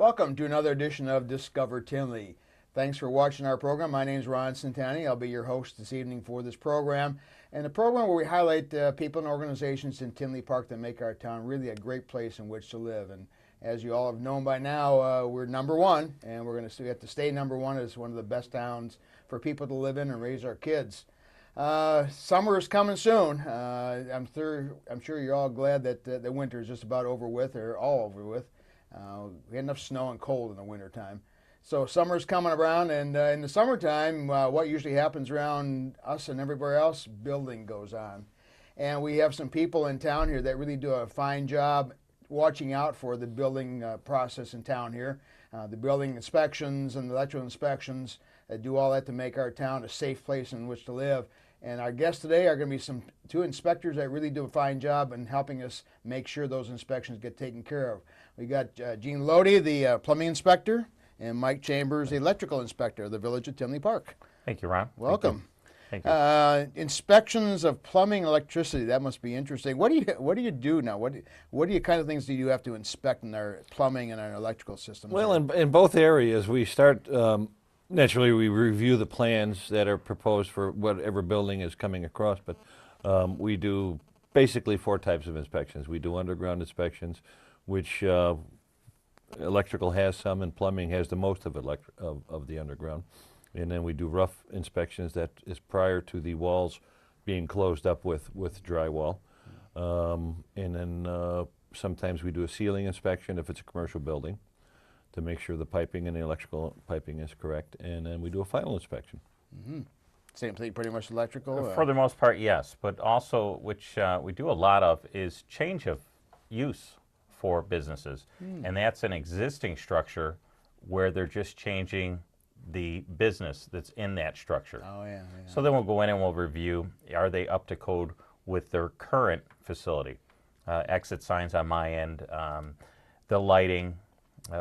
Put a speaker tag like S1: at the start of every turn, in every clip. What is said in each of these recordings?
S1: Welcome to another edition of Discover Tinley. Thanks for watching our program. My name is Ron Centani. I'll be your host this evening for this program. And a program where we highlight people and organizations in Tinley Park that make our town really a great place in which to live. And as you all have known by now, we're number one, and we're going to have to stay number one as one of the best towns for people to live in and raise our kids. Summer is coming soon. I'm sure you're all glad that the winter is just about over with, or all over with. We had enough snow and cold in the wintertime. So summer's coming around, and in the summertime, what usually happens around us and everywhere else, building goes on. And we have some people in town here that really do a fine job watching out for the building process in town here. The building inspections and the electrical inspections do all that to make our town a safe place in which to live. And our guests today are going to be two inspectors that really do a fine job in helping us make sure those inspections get taken care of. We got Gene Lode, the plumbing inspector, and Mike Chambers, the electrical inspector of the Village of Tinley Park.
S2: Thank you, Ron.
S1: Welcome.
S2: Thank you.
S1: Inspections of plumbing and electricity, that must be interesting. What do you do now? What kind of things do you have to inspect in our plumbing and our electrical systems?
S3: Well, in both areas, we start, naturally we review the plans that are proposed for whatever building is coming across, but we do basically 4 types of inspections. We do underground inspections, which electrical has some and plumbing has the most of the underground. And then we do rough inspections that is prior to the walls being closed up with drywall. And then sometimes we do a ceiling inspection if it's a commercial building to make sure the piping and the electrical piping is correct. And then we do a final inspection.
S1: Mm-hmm. Same thing, pretty much electrical?
S2: For the most part, yes. But also, which we do a lot of, is change of use for businesses. And that's an existing structure where they're just changing the business that's in that structure.
S1: Oh, yeah.
S2: So then we'll go in and we'll review, are they up to code with their current facility? Exit signs on my end, the lighting,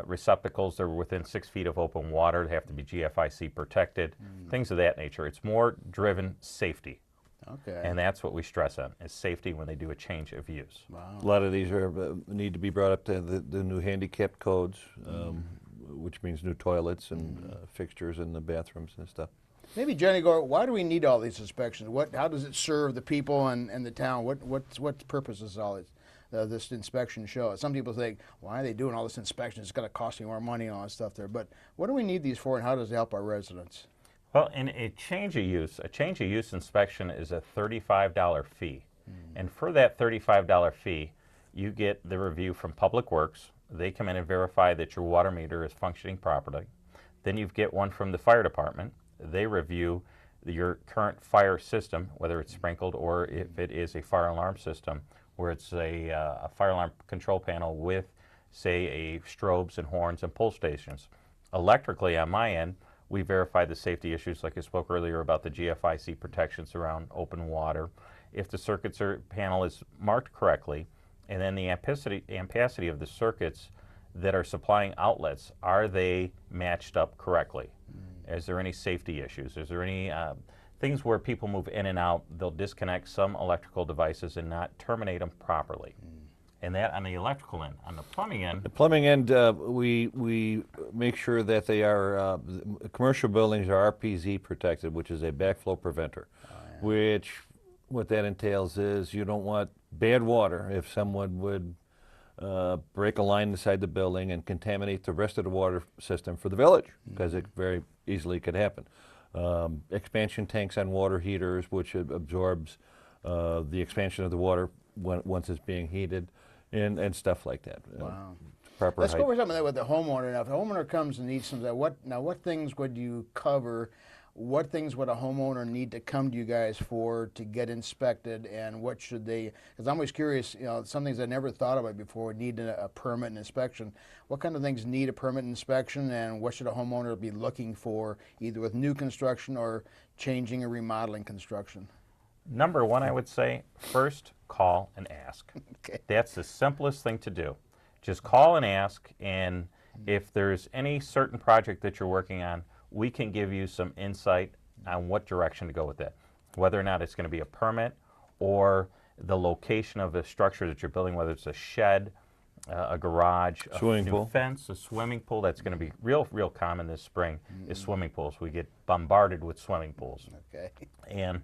S2: receptacles that are within 6 feet of open water, they have to be GFIC protected, things of that nature. It's more driven safety.
S1: Okay.
S2: And that's what we stress on, is safety when they do a change of use.
S1: Wow.
S3: A lot of these need to be brought up to the new handicap codes, which means new toilets and fixtures in the bathrooms and stuff.
S1: Maybe Jenny, why do we need all these inspections? How does it serve the people and the town? What purpose is all this inspection show? Some people think, why are they doing all this inspection? It's going to cost me more money and all that stuff there. But what do we need these for, and how does it help our residents?
S2: Well, in a change of use inspection is a $35 fee. And for that $35 fee, you get the review from Public Works. They come in and verify that your water meter is functioning properly. Then you get one from the fire department. They review your current fire system, whether it's sprinkled or if it is a fire alarm system, where it's a fire alarm control panel with, say, a strobes and horns and pull stations. Electrically, on my end, we verify the safety issues, like I spoke earlier about the GFIC protections around open water. If the circuit panel is marked correctly, and then the ampacity of the circuits that are supplying outlets, are they matched up correctly? Is there any safety issues? Is there any things where people move in and out, they'll disconnect some electrical devices and not terminate them properly? And that on the electrical end. On the plumbing end?
S3: The plumbing end, we make sure that they are, commercial buildings are RPZ protected, which is a backflow preventer, which what that entails is you don't want bad water if someone would break a line inside the building and contaminate the rest of the water system for the village, because it very easily could happen. Expansion tanks on water heaters, which absorbs the expansion of the water once it's being heated, and stuff like that.
S1: Wow.
S3: Proper
S1: Let's
S3: height.
S1: go over something with the homeowner. Now, if a homeowner comes and needs some, what things would you cover? What things would a homeowner need to come to you guys for to get inspected, and what should they? Because I'm always curious. Some things I never thought about before would need a permit and inspection. What kind of things need a permit and inspection, and what should a homeowner be looking for, either with new construction or changing or remodeling construction?
S2: Number one, I would say, first, call and ask.
S1: Okay.
S2: That's the simplest thing to do. Just call and ask, and if there's any certain project that you're working on, we can give you some insight on what direction to go with it. Whether or not it's going to be a permit or the location of the structure that you're building, whether it's a shed a garage,
S3: Swimming
S2: a new
S3: pool.
S2: fence, a swimming pool. That's going to be real common this spring is swimming pools. We get bombarded with swimming pools.
S1: Okay.
S2: And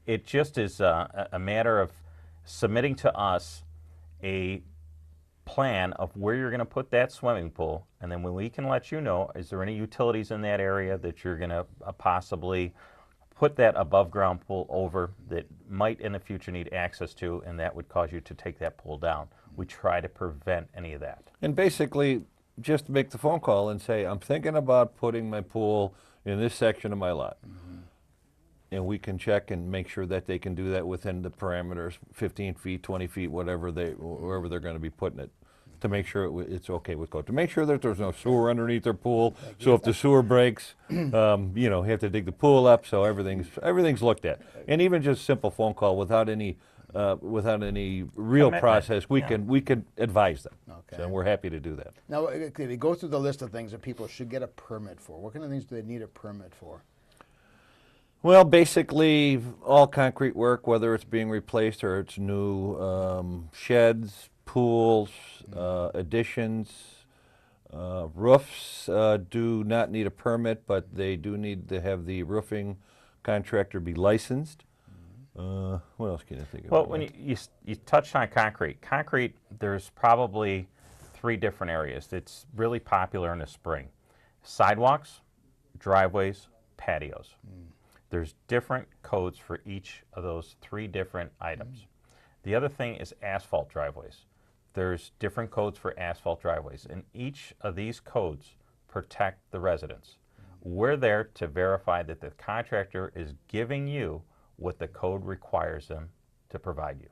S2: it just is a matter of submitting to us a plan of where you're going to put that swimming pool, and then when we can let you know, is there any utilities in that area that you're going to possibly put that above ground pool over that might in the future need access to, and that would cause you to take that pool down. We try to prevent any of that.
S3: And basically, just make the phone call and say, I'm thinking about putting my pool in this section of my lot. And we can check and make sure that they can do that within the parameters, 15 feet, 20 feet, wherever wherever they're going to be putting it, to make sure it's okay with code. To make sure that there's no sewer underneath their pool, so if the sewer breaks, you know, you have to dig the pool up, so everything's looked at. And even just simple phone call without any real
S2: Commitment.
S3: process, we
S2: Yeah.
S3: can advise them.
S1: Okay.
S3: So, and we're happy to do that.
S1: Now, okay, we go through the list of things that people should get a permit for. What kind of things do they need a permit for?
S3: Well, basically, all concrete work, whether it's being replaced or it's new, sheds, pools, additions, roofs do not need a permit, but they do need to have the roofing contractor be licensed. What else can I think of?
S2: Well, when you touched on concrete, there's probably 3 different areas that's really popular in the spring. Sidewalks, driveways, patios. There's different codes for each of those 3 different items. The other thing is asphalt driveways. There's different codes for asphalt driveways, and each of these codes protect the residents. We're there to verify that the contractor is giving you what the code requires them to provide you.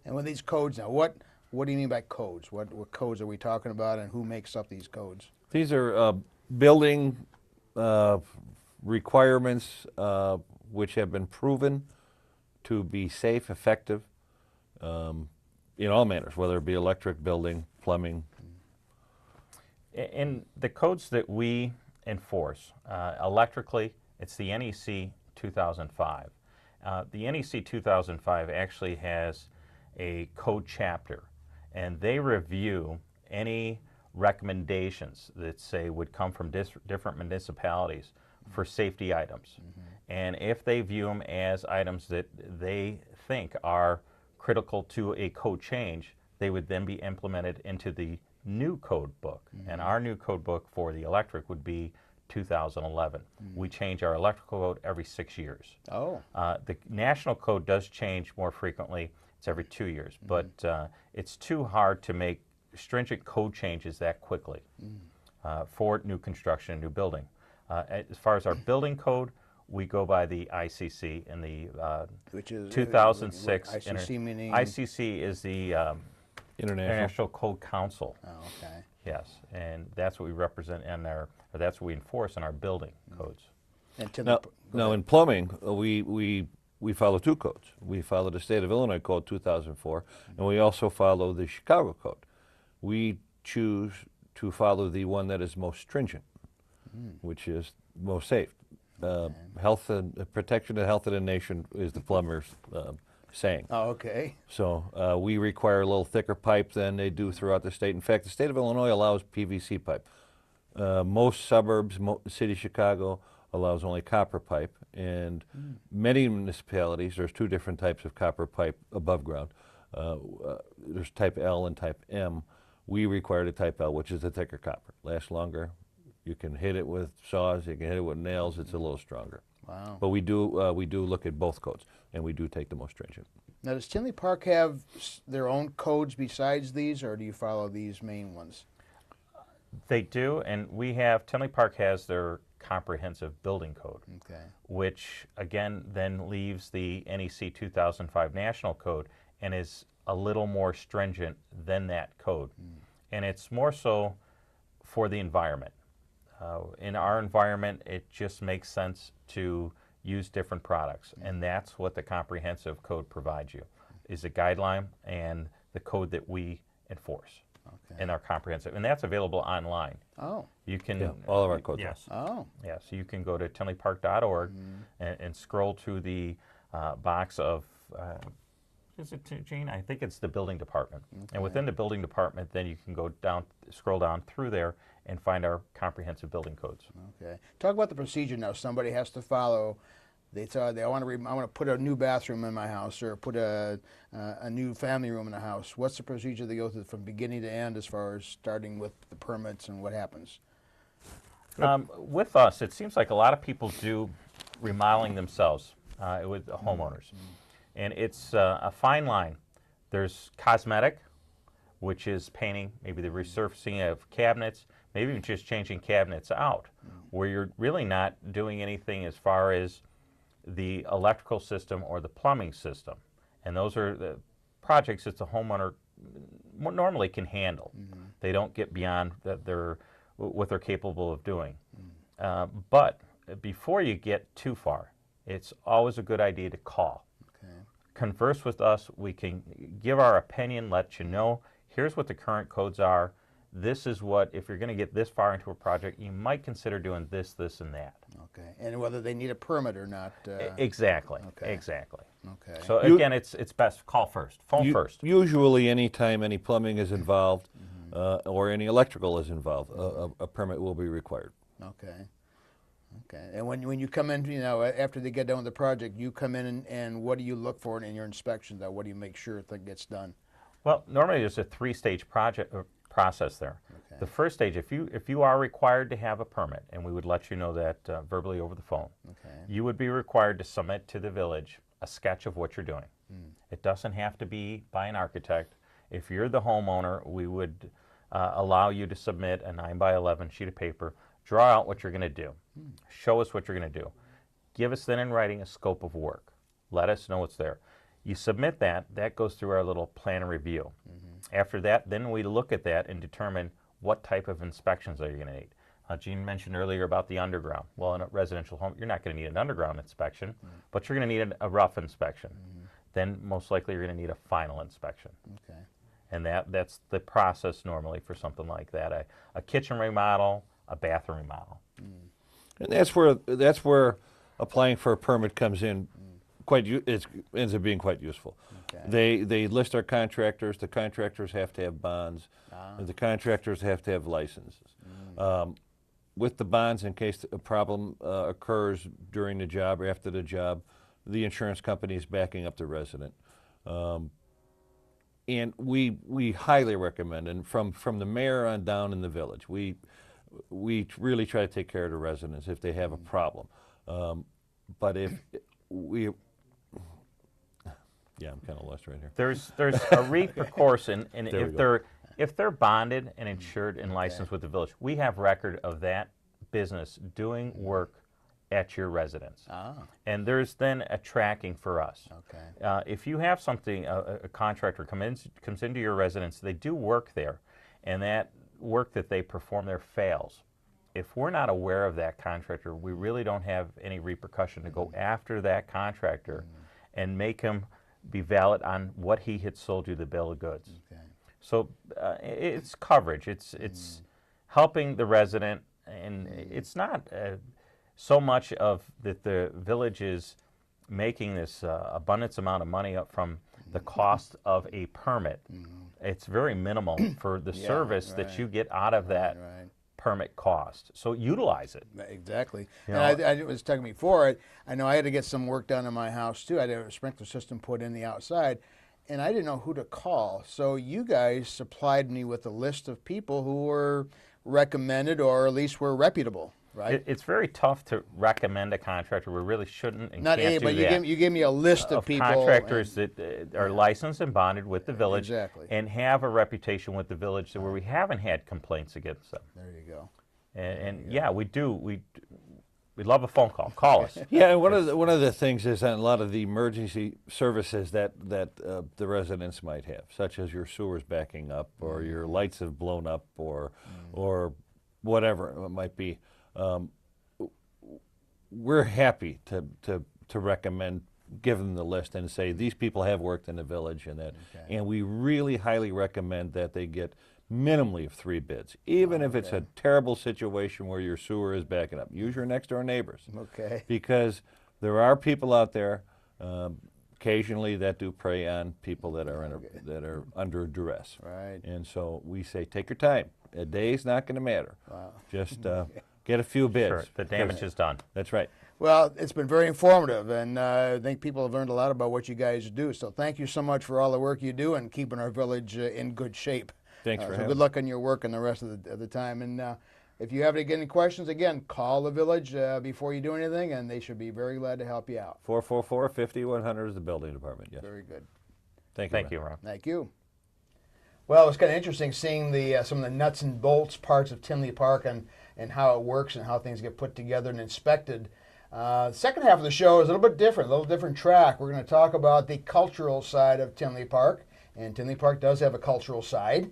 S1: And with these codes now, what do you mean by codes? What codes are we talking about, and who makes up these codes?
S3: These are building requirements which have been proven to be safe, effective in all manners, whether it be electric, building, plumbing.
S2: In the codes that we enforce, electrically, it's the NEC 2005. The NEC 2005 actually has a code chapter, and they review any recommendations that say would come from different municipalities for safety items. And if they view them as items that they think are critical to a code change, they would then be implemented into the new code book. And our new code book for the electric would be 2011. We change our electrical code every 6 years.
S1: Oh.
S2: The national code does change more frequently. It's every 2 years, but it's too hard to make stringent code changes that quickly for new construction and new building. As far as our building code, we go by the ICC and the
S1: Which is
S2: 2006.
S1: ICC meaning?
S2: ICC is the International Code Council.
S1: Oh, okay.
S2: Yes, and that's what we represent in our, or that's what we enforce in our building codes.
S1: And to
S3: Now in plumbing, we follow 2 codes. We follow the State of Illinois Code 2004, and we also follow the Chicago Code. We choose to follow the one that is most stringent, which is most safe. Health and protection of health of the nation is the plumber's saying.
S1: Oh, okay.
S3: So we require a little thicker pipe than they do throughout the state. In fact, the state of Illinois allows PVC pipe. Most suburbs, city of Chicago, allows only copper pipe, and many municipalities, there's 2 different types of copper pipe above ground. There's type L and type M. We require the type L, which is the thicker copper. Lasts longer. You can hit it with saws, you can hit it with nails, it's a little stronger.
S1: Wow.
S3: But we do look at both codes, and we do take the most stringent.
S1: Now, does Tinley Park have their own codes besides these, or do you follow these main ones?
S2: They do, and Tinley Park has their comprehensive building code,
S1: Okay.
S2: which again then leaves the NEC 2005 national code and is a little more stringent than that code. And it's more so for the environment. In our environment, it just makes sense to use different products, and that's what the comprehensive code provides you, is a guideline and the code that we enforce in our comprehensive, and that's available online.
S1: Oh.
S2: You can
S3: All of our codes.
S2: yes.
S1: Oh.
S2: Yes, you can go to tinleypark.org and scroll to the box of is it, Gene? I think it's the building department.
S1: Okay.
S2: And within the building department, then you can go down, scroll down through there and find our comprehensive building codes.
S1: Okay. Talk about the procedure now. Somebody has to follow. They tell I want to put a new bathroom in my house or put a new family room in the house. What's the procedure they go through from beginning to end as far as starting with the permits and what happens?
S2: With us, it seems like a lot of people do remodeling themselves with the homeowners. And it's a fine line. There's cosmetic, which is painting, maybe the resurfacing of cabinets, maybe even just changing cabinets out, where you're really not doing anything as far as the electrical system or the plumbing system. And those are the projects that the homeowner normally can handle. They don't get beyond what they're capable of doing. But before you get too far, it's always a good idea to call.
S1: Okay.
S2: Converse with us. We can give our opinion, let you know, here's what the current codes are. This is what, if you're going to get this far into a project, you might consider doing this, this, and that.
S1: Okay. And whether they need a permit or not.
S2: Exactly.
S1: Okay.
S2: Exactly.
S1: Okay.
S2: So again, it's best call first, phone first.
S3: Usually, anytime any plumbing is involved or any electrical is involved, a permit will be required.
S1: Okay. Okay. And when you come in, after they get done with the project, you come in and what do you look for in your inspection? What do you make sure that gets done?
S2: Well, normally there's a three-stage process there.
S1: Okay.
S2: The first stage, if you are required to have a permit, and we would let you know that verbally over the phone,
S1: Okay.
S2: you would be required to submit to the village a sketch of what you're doing. It doesn't have to be by an architect. If you're the homeowner, we would allow you to submit a 9x11 sheet of paper, draw out what you're going to do, show us what you're going to do, give us then in writing a scope of work, let us know what's there. You submit that goes through our little plan and review. After that, then we look at that and determine what type of inspections are you going to need. Gene mentioned earlier about the underground. Well, in a residential home, you're not going to need an underground inspection, but you're going to need a rough inspection. Then most likely you're going to need a final inspection.
S1: Okay.
S2: And that's the process normally for something like that, a kitchen remodel, a bathroom remodel.
S3: And that's where applying for a permit comes in. It ends up being quite useful.
S1: Okay.
S3: They list our contractors. The contractors have to have bonds. And the contractors have to have licenses. With the bonds, in case a problem occurs during the job or after the job, the insurance company is backing up the resident. And we highly recommend, and from the mayor on down in the village, we really try to take care of the residents if they have a problem. But if we, yeah, I'm kind of lost right here.
S2: There's a recourse, and
S3: There
S2: if they're bonded and insured and licensed with the village, we have record of that business doing work at your residence. And there's then a tracking for us.
S1: Okay.
S2: If you have something, a contractor comes into your residence, they do work there, and that work that they perform there fails. If we're not aware of that contractor, we really don't have any repercussion to go after that contractor and make him be valid on what he had sold you the bill of goods.
S1: Okay.
S2: So it's coverage. It's helping the resident, and it's not so much of that the village is making this abundance amount of money up from the cost of a permit. It's very minimal for the service that you get out of that permit cost. So utilize it.
S1: Exactly.
S2: You
S1: And
S2: know,
S1: I was talking before, I know I had to get some work done in my house too. I had a sprinkler system put in the outside, and I didn't know who to call. So you guys supplied me with a list of people who were recommended or at least were reputable, right?
S2: It's very tough to recommend a contractor. We really shouldn't and
S1: Not
S2: can't
S1: any,
S2: do
S1: but
S2: that.
S1: you gave me a list of people.
S2: Contractors that are licensed and bonded with the village
S1: Exactly.
S2: and have a reputation with the village where we haven't had complaints against them.
S1: There you go.
S2: And yeah, we do. We love a phone call. Call us.
S3: Yeah, and one of the things is on a lot of the emergency services that the residents might have, such as your sewers backing up, or your lights have blown up, or whatever it might be. We're happy to recommend, give them the list and say these people have worked in the village, and we really highly recommend that they get minimally of 3 bids, even if it's a terrible situation where your sewer is backing up. Use your next door neighbors.
S1: Okay.
S3: Because there are people out there, occasionally that do prey on people that are that are under duress.
S1: Right.
S3: And so we say, take your time. A day's not going to matter.
S1: Wow.
S3: Just get a few bids.
S2: Sure, the damage is done.
S3: That's right.
S1: Well, it's been very informative, and I think people have learned a lot about what you guys do. So thank you so much for all the work you do and keeping our village in good shape.
S3: Thanks for
S1: so
S3: having
S1: good
S3: me.
S1: luck on your work and the rest of the time. And if you have any questions, again, call the village before you do anything, and they should be very glad to help you out.
S3: 444-5100 is the building department, yes.
S1: Very good.
S3: Thank you.
S2: Thank you, Ron.
S1: Thank you. Well, it's kind of interesting seeing some of the nuts and bolts parts of Tinley Park and how it works and how things get put together and inspected. The second half of the show is a little bit different, a little different track. We're going to talk about the cultural side of Tinley Park, and Tinley Park does have a cultural side.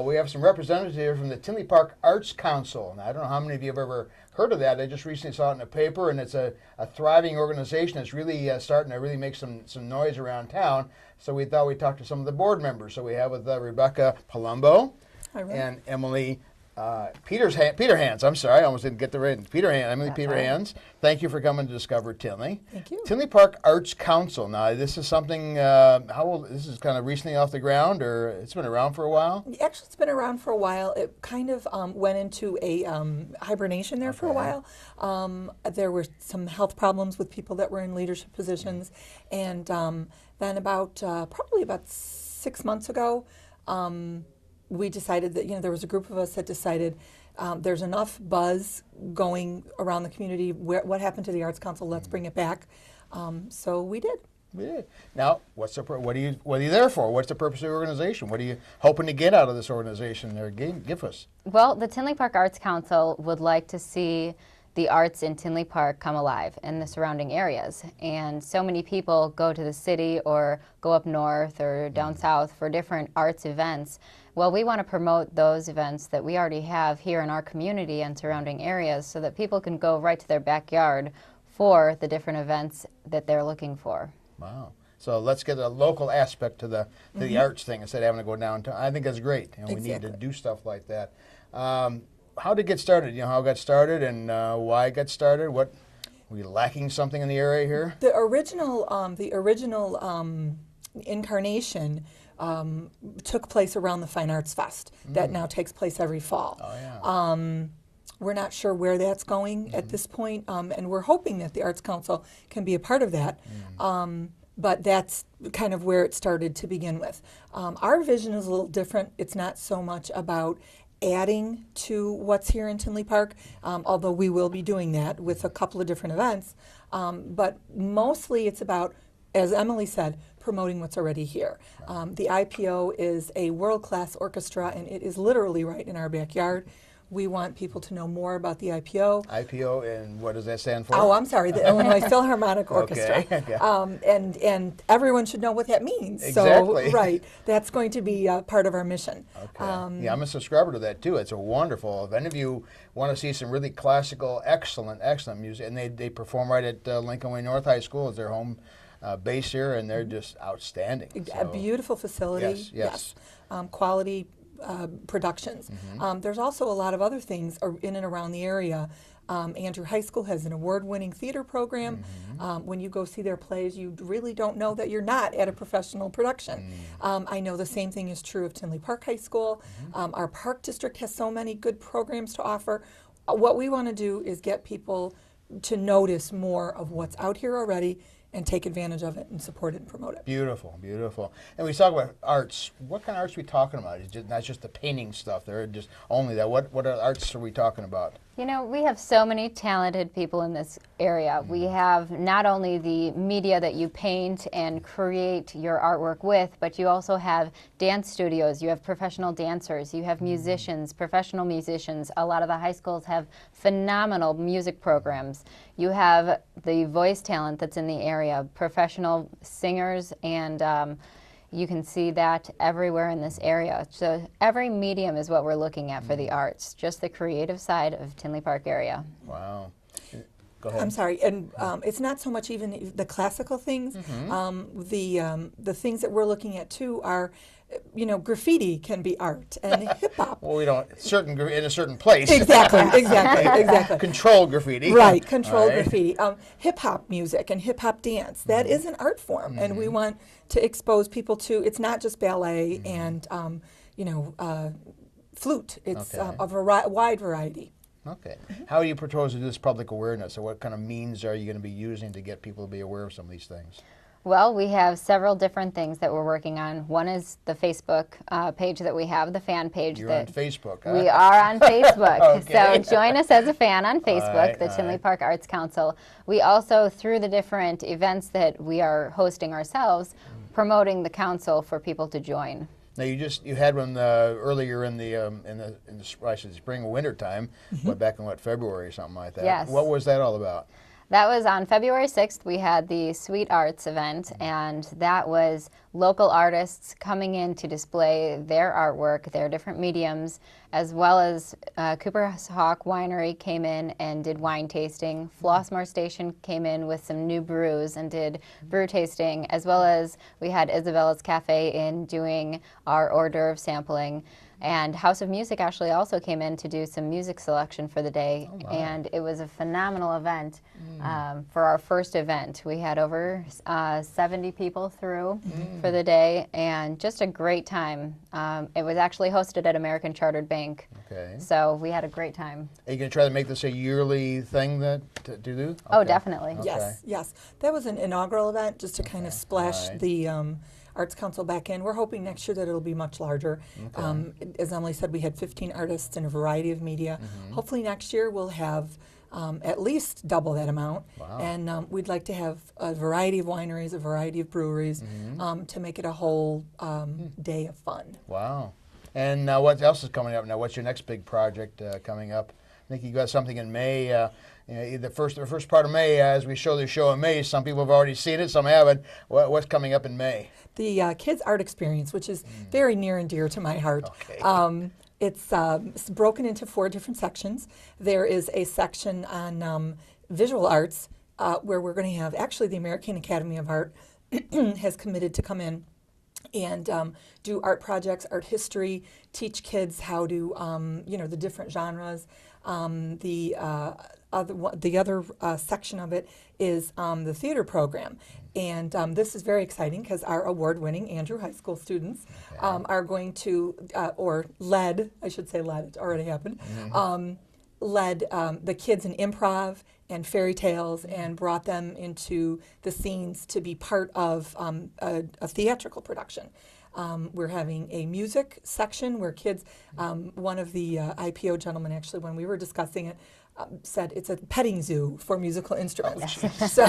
S1: We have some representatives here from the Tinley Park Arts Council. Now, I don't know how many of you have ever heard of that. I just recently saw it in the paper, and it's a thriving organization that's really starting to really make some noise around town. So we thought we'd talk to some of the board members. So we have with Rebecca Palumbo and Emily Peterhans. I'm sorry, I almost didn't get the right. Emily Peterhans. Thank you for coming to Discover Tinley.
S4: Thank you.
S1: Tinley Park Arts Council. Now, this is something. How old? This is kind of recently off the ground, or it's been around for a while.
S4: Actually, it's been around for a while. It kind of went into a hibernation there for a while. There were some health problems with people that were in leadership positions, and then probably about 6 months ago, we decided that there was a group of us that decided there's enough buzz going around the community. What happened to the Arts Council? Let's bring it back. So we did.
S1: Yeah. Now, what are you there for? What's the purpose of the organization? What are you hoping to get out of this organization? Give us.
S5: Well, the Tinley Park Arts Council would like to see the arts in Tinley Park come alive and the surrounding areas. And so many people go to the city or go up north or down south for different arts events. Well, we want to promote those events that we already have here in our community and surrounding areas so that people can go right to their backyard for the different events that they're looking for.
S1: Wow. So let's get a local aspect to the arts thing instead of having to go downtown. I think that's great. We need to do stuff like that. How did it get started? How it got started and why it got started? What were you lacking something in the area here?
S4: The original incarnation took place around the Fine Arts Fest that now takes place every fall.
S1: Oh, yeah.
S4: We're not sure where that's going at this point, and we're hoping that the Arts Council can be a part of that. But that's kind of where it started to begin with. Our vision is a little different. It's not so much about adding to what's here in Tinley Park, although we will be doing that with a couple of different events. But mostly it's about, as Emily said, promoting what's already here. The IPO is a world-class orchestra, and it is literally right in our backyard. We want people to know more about the IPO.
S1: IPO, and what does that stand for?
S4: Oh, I'm sorry, the Illinois Philharmonic Orchestra.
S1: Okay.
S4: And everyone should know what that means.
S1: Exactly.
S4: So, right, that's going to be part of our mission.
S1: Okay. Yeah, I'm a subscriber to that too. It's a wonderful. If any of you want to see some really classical, excellent music, and they perform right at Lincoln Way North High School as their home base here, and they're just outstanding.
S4: A beautiful facility.
S1: Yes.
S4: Quality productions. There's also a lot of other things in and around the area. Andrew High School has an award-winning theater program. When you go see their plays, you really don't know that you're not at a professional production. I know the same thing is true of Tinley Park High School. Our park district has so many good programs to offer. What we want to do is get people to notice more of what's out here already and take advantage of it and support it and promote it.
S1: Beautiful, beautiful. And we talk about arts. What kind of arts are we talking about? It's just not just the painting stuff. They're just only that. What arts are we talking about?
S5: We have so many talented people in this area. We have not only the media that you paint and create your artwork with, but you also have dance studios, you have professional dancers, you have musicians, professional musicians. A lot of the high schools have phenomenal music programs. You have the voice talent that's in the area, professional singers, and you can see that everywhere in this area. So every medium is what we're looking at for the arts, just the creative side of Tinley Park area.
S1: Wow. Go ahead.
S4: I'm sorry, and it's not so much even the classical things. The things that we're looking at too are, graffiti can be art, and hip hop.
S1: Well, we don't in a certain place.
S4: Exactly.
S1: Controlled graffiti.
S4: Right, controlled
S1: All right.
S4: graffiti. Hip hop music and hip hop dance. That is an art form, and we want to expose people to. It's not just ballet and flute. It's
S1: Okay.
S4: a wide variety.
S1: Okay. How do you propose to do this public awareness? So what kind of means are you going to be using to get people to be aware of some of these things?
S5: Well, we have several different things that we're working on. One is the Facebook page that we have, the fan page.
S1: You're on Facebook, huh?
S5: We are on Facebook.
S1: Okay.
S5: So join us as a fan on Facebook,
S1: right,
S5: the
S1: all
S5: Tinley
S1: right.
S5: Park Arts Council. We also, through the different events that we are hosting ourselves, promoting the council for people to join.
S1: Now you had one earlier in the I should say spring or winter time, back in February or something like that.
S5: Yes.
S1: What was that all about?
S5: That was on February 6th. We had the Sweet Arts event, and that was local artists coming in to display their artwork, their different mediums, as well as Cooper's Hawk Winery came in and did wine tasting. Flossmoor Station came in with some new brews and did brew tasting, as well as we had Isabella's Cafe in doing our hors d'oeuvre sampling. And House of Music actually also came in to do some music selection for the day, and it was a phenomenal event for our first event. We had over 70 people through for the day, and just a great time. It was actually hosted at American Chartered Bank,
S1: Okay.
S5: so we had a great time.
S1: Are you going to try to make this a yearly thing to do?
S5: Oh,
S1: Okay.
S5: definitely.
S1: Okay.
S4: Yes. That was an inaugural event just to kind of splash
S1: All right.
S4: the Arts Council back in. We're hoping next year that it'll be much larger. As Emily said, we had 15 artists in a variety of media. Hopefully next year we'll have at least double that amount.
S1: Wow.
S4: And we'd like to have a variety of wineries, a variety of breweries to make it a whole day of fun.
S1: Wow. And what else is coming up now? What's your next big project coming up? I think you got something in May. The first part of May, as we show the show in May, some people have already seen it, some haven't. What's coming up in May?
S4: The Kids Art Experience, which is very near and dear to my heart.
S1: Okay.
S4: It's broken into 4 different sections. There is a section on visual arts where we're going to have, actually the American Academy of Art has committed to come in and do art projects, art history, teach kids how to, the different genres. The other section of it is the theater program. And this is very exciting because our award-winning Andrew High School students are going to, I should say led, it already happened, led the kids in improv and fairy tales and brought them into the scenes to be part of a theatrical production. We're having a music section where kids, one of the IPO gentlemen actually, when we were discussing it, said it's a petting zoo for musical instruments. So,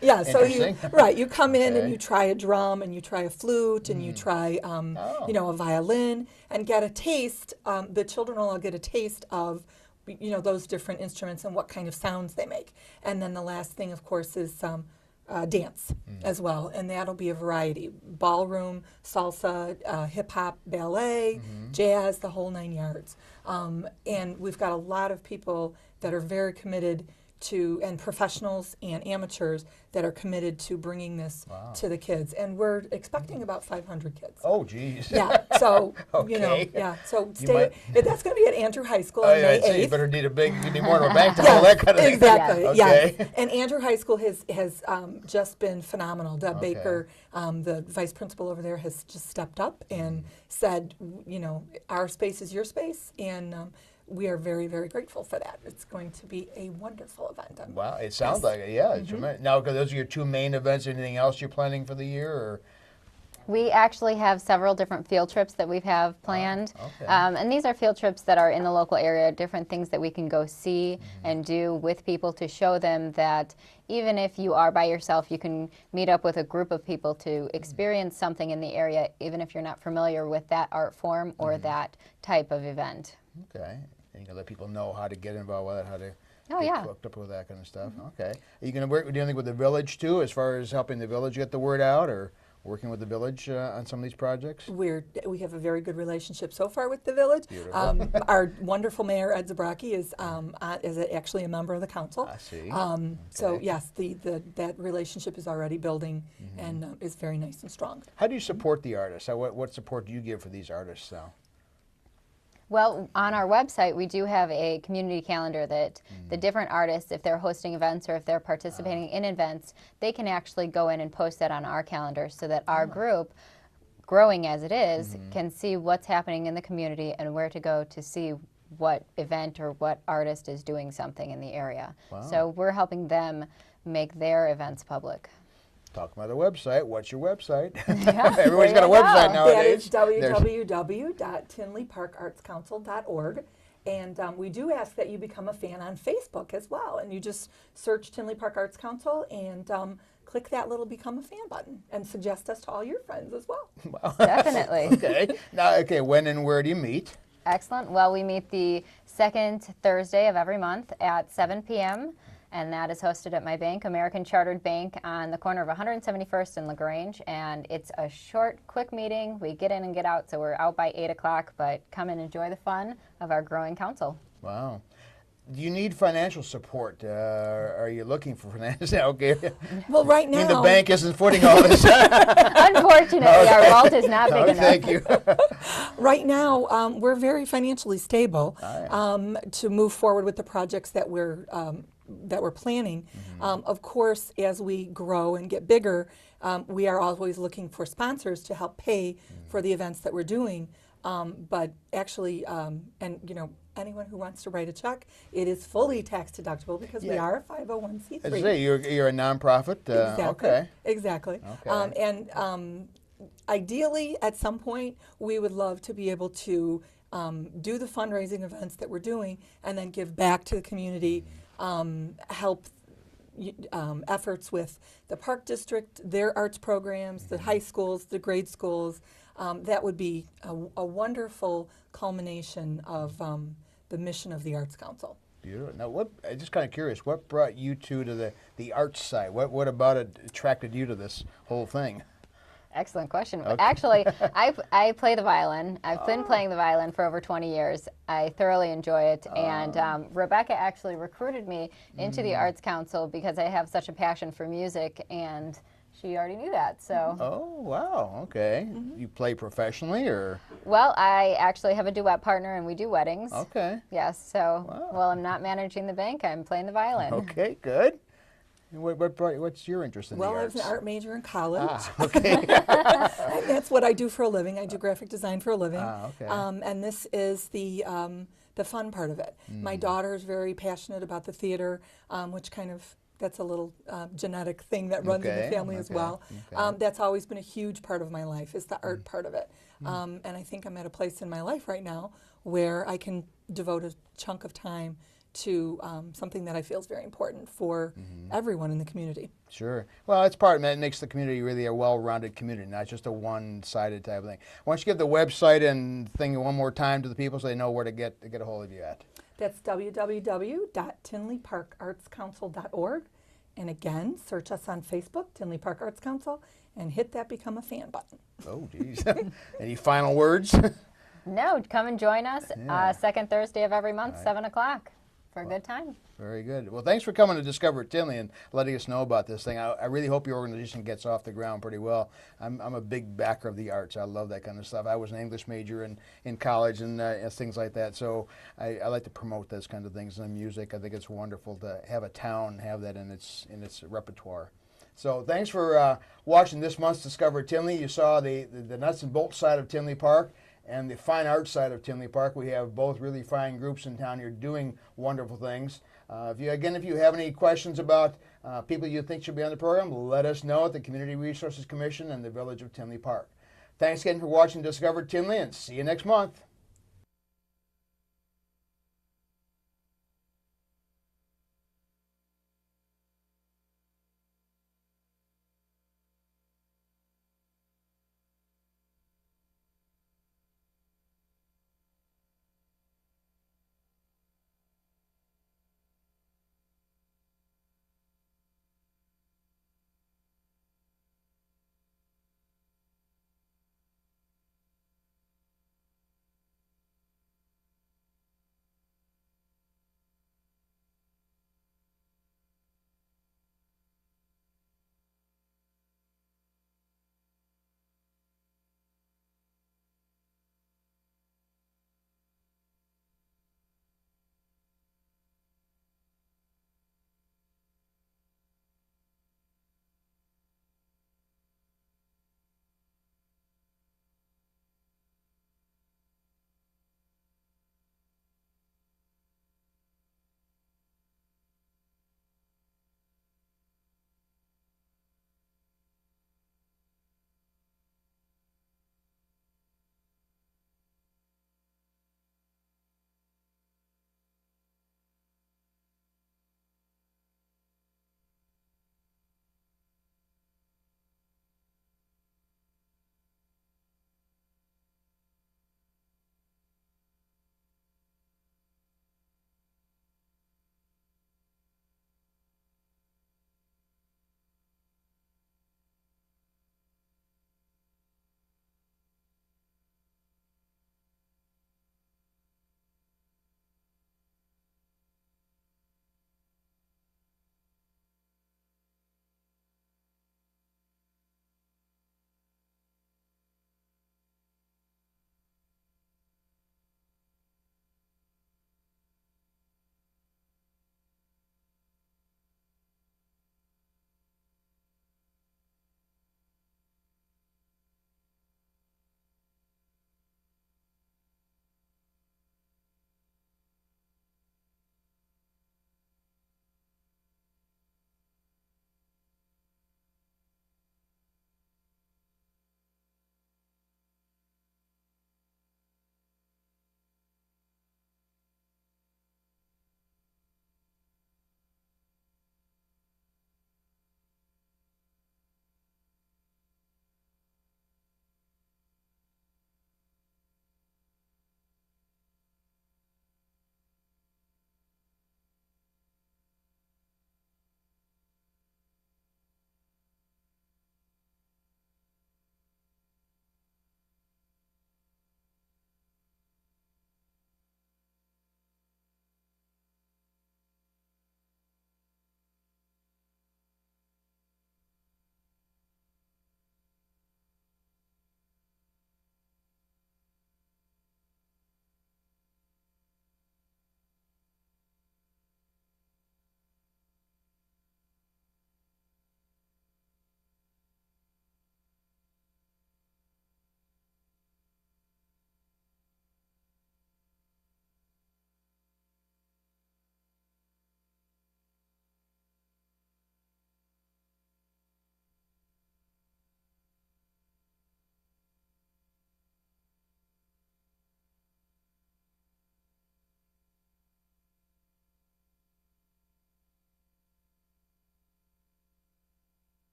S4: yeah, so you come in and you try a drum and you try a flute and you try, a violin and get a taste. The children will all get a taste of, those different instruments and what kind of sounds they make. And then the last thing, of course, is dance as well, and that'll be a variety: ballroom, salsa, hip hop, ballet, jazz, the whole 9 yards. And we've got a lot of people that are very committed to, and professionals and amateurs that are committed to bringing this to the kids. And we're expecting about 500 kids.
S1: Oh, geez.
S4: Yeah, so,
S1: Okay.
S4: so
S1: might-
S4: that's going to be at Andrew High School on May 8th.
S1: You better need you need more of a bank to hold that kind of thing.
S4: Exactly.
S1: Okay.
S4: Yes. And Andrew High School has just been phenomenal. Deb Baker, the vice principal over there, has just stepped up and said, our space is your space, and we are very, very grateful for that. It's going to be a wonderful event.
S1: Wow, it sounds like it. Yeah, it's tremendous. Now, those are your 2 main events. Anything else you're planning for the year, or?
S5: We actually have several different field trips that we have planned. And these are field trips that are in the local area, different things that we can go see and do with people to show them that even if you are by yourself, you can meet up with a group of people to experience something in the area, even if you're not familiar with that art form or that type of event.
S1: Okay. And you can let people know how to get involved with it, how to
S5: Oh,
S1: get
S5: yeah.
S1: hooked up with that kind of stuff. Okay. Are you going to work with anything with the village, too, as far as helping the village get the word out, or working with the village on some of these projects?
S4: We have a very good relationship so far with the village. Our wonderful mayor, Ed Zabrocki, is actually a member of the council.
S1: I see.
S4: So yes, that relationship is already building and is very nice and strong.
S1: How do you support the artists? What support do you give for these artists now?
S5: Well, on our website, we do have a community calendar that the different artists, if they're hosting events or if they're participating in events, they can actually go in and post that on our calendar so that our group, growing as it is, can see what's happening in the community and where to go to see what event or what artist is doing something in the area.
S1: Wow.
S5: So we're helping them make their events public.
S1: Talk about the website. What's your website?
S5: Yeah,
S1: Everybody's got a
S5: there you
S1: website
S5: go.
S1: nowadays.
S4: That is www.tinleyparkartscouncil.org. And we do ask that you become a fan on Facebook as well. And you just search Tinley Park Arts Council and click that little Become a Fan button and suggest us to all your friends as well.
S5: Definitely.
S1: Okay. Now, when and where do you meet?
S5: Excellent. Well, we meet the second Thursday of every month at 7 p.m. and that is hosted at my bank, American Chartered Bank, on the corner of 171st and LaGrange. And it's a short, quick meeting. We get in and get out, so we're out by 8 o'clock, but come and enjoy the fun of our growing council.
S1: Wow. Do you need financial support? Are you looking for financial? Okay.
S4: Well, right
S1: I
S4: now,
S1: mean, the bank isn't footing all this.
S5: Unfortunately, our vault is not big enough.
S1: Thank you.
S4: right now, we're very financially stable to move forward with the projects that we're planning. Of course, as we grow and get bigger, we are always looking for sponsors to help pay for the events that we're doing. But actually, anyone who wants to write a check, it is fully tax deductible because we are a 501c3.
S1: I say you're a nonprofit.
S4: Exactly.
S1: Okay.
S4: Exactly.
S1: Okay.
S4: Ideally, at some point, we would love to be able to do the fundraising events that we're doing and then give back to the community, help efforts with the Park District, their arts programs, the high schools, the grade schools. That would be a wonderful culmination of the mission of the Arts Council.
S1: Beautiful. Now, I'm just kind of curious, what brought you two to the arts side? What about it attracted you to this whole thing?
S5: Excellent question.
S1: Okay.
S5: Actually, I play the violin. I've been playing the violin for over 20 years. I thoroughly enjoy it. And Rebecca actually recruited me into the Arts Council because I have such a passion for music, and she already knew that. So.
S1: Oh, wow. Okay. You play professionally, or?
S5: Well, I actually have a duet partner, and we do weddings.
S1: Okay.
S5: Yes. So,
S1: Wow.
S5: while I'm not managing the bank, I'm playing the violin.
S1: Okay, good. And what's your interest in
S4: Well,
S1: the
S4: I
S1: arts?
S4: was an art major in college.
S1: Okay.
S4: And that's what I do for a living. I do graphic design for a living.
S1: Okay.
S4: And this is the fun part of it. My daughter is very passionate about the theater, which kind of, that's a little genetic thing that runs in the family as well.
S1: Okay.
S4: That's always been a huge part of my life, is the art part of it. And I think I'm at a place in my life right now where I can devote a chunk of time to something that I feel is very important for everyone in the community.
S1: Sure. Well, that's part of it. It makes the community really a well-rounded community, not just a one-sided type of thing. Why don't you give the website and thing one more time to the people so they know where to get a hold of you at? That's
S4: www.tinleyparkartscouncil.org. And again, search us on Facebook, Tinley Park Arts Council, and hit that Become a Fan button.
S1: Oh, geez. Any final words?
S5: No, come and join us
S1: Yeah.
S5: second Thursday of every month, 7 o'clock, for a good time.
S1: Very good. Well, thanks for coming to Discover Tinley and letting us know about this thing. I really hope your organization gets off the ground pretty well. I'm a big backer of the arts. I love that kind of stuff. I was an English major in college and things like that. So I like to promote those kind of things in music. I think it's wonderful to have a town have that in its repertoire. So thanks for watching this month's Discover Tinley. You saw the nuts and bolts side of Tinley Park and the fine art side of Tinley Park. We have both really fine groups in town here doing wonderful things. If you have any questions about people you think should be on the program, let us know at the Community Resources Commission and the Village of Tinley Park. Thanks again for watching Discover Tinley, and see you next month.